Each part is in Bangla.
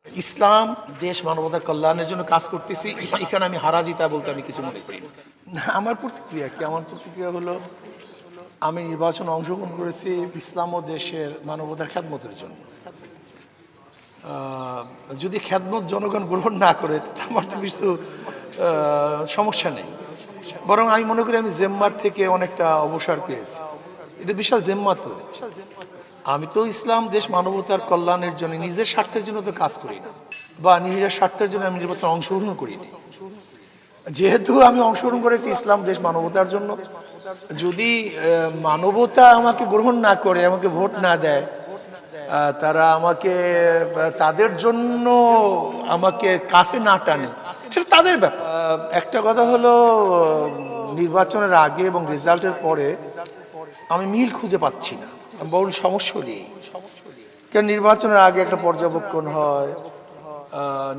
ইসলাম দেশ মানবতার কল্যাণের জন্য কাজ করতেছি, এখানে আমি হারাজিতা বলতে আমি কিছু মনে করি না। আমার প্রতিক্রিয়া কি? আমার প্রতিক্রিয়া হলো, আমি নির্বাচনে অংশগ্রহণ করেছি ইসলাম ও দেশের মানবতার খেদমতের জন্য। যদি খেদমত জনগণ গ্রহণ না করে তাতে আমার তো কিছু সমস্যা নেই, বরং আমি মনে করি আমি জেম্মার থেকে অনেকটা অবসর পেয়েছি। এটা বিশাল জেম্মা তো। আমি তো ইসলাম দেশ মানবতার কল্যাণের জন্য, নিজের স্বার্থের জন্য তো কাজ করি না, বা নিজের স্বার্থের জন্য আমি নির্বাচনে অংশগ্রহণ করিনি। যেহেতু আমি অংশগ্রহণ করেছি ইসলাম দেশ মানবতার জন্য, যদি মানবতা আমাকে গ্রহণ না করে, আমাকে ভোট না দেয়, তারা আমাকে তাদের জন্য আমাকে কাছে না টানে, সেটা তাদের ব্যাপার। একটা কথা হলো, নির্বাচনের আগে এবং রেজাল্টের পরে আমি মিল খুঁজে পাচ্ছি না। বহুল সমস্যা নেই, কারণ নির্বাচনের আগে একটা পর্যবেক্ষণ হয়,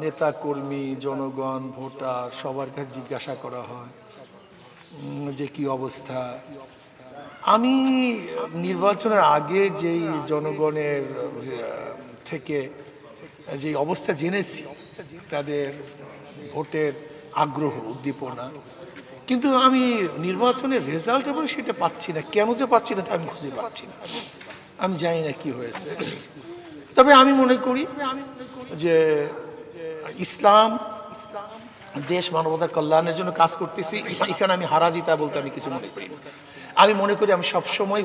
নেতা কর্মী, জনগণ, ভোটার সবার কাছে জিজ্ঞাসা করা হয় যে কি অবস্থা। আমি নির্বাচনের আগে যেই জনগণের থেকে যে অবস্থা জেনেছি, তাদের ভোটের আগ্রহ, উদ্দীপনা, কিন্তু আমি নির্বাচনের রেজাল্টের পরে সেটা পাচ্ছি না। কেন যে পাচ্ছি না তা আমি খুঁজে পাচ্ছি না। আমি জানি না কি হয়েছে। তবে আমি মনে করি যে ইসলাম দেশ মানবতার কল্যাণের জন্য কাজ করতেছি, এখানে আমি হারাজিতা বলতে আমি কিছু মনে করি না। আমি মনে করি আমি সবসময়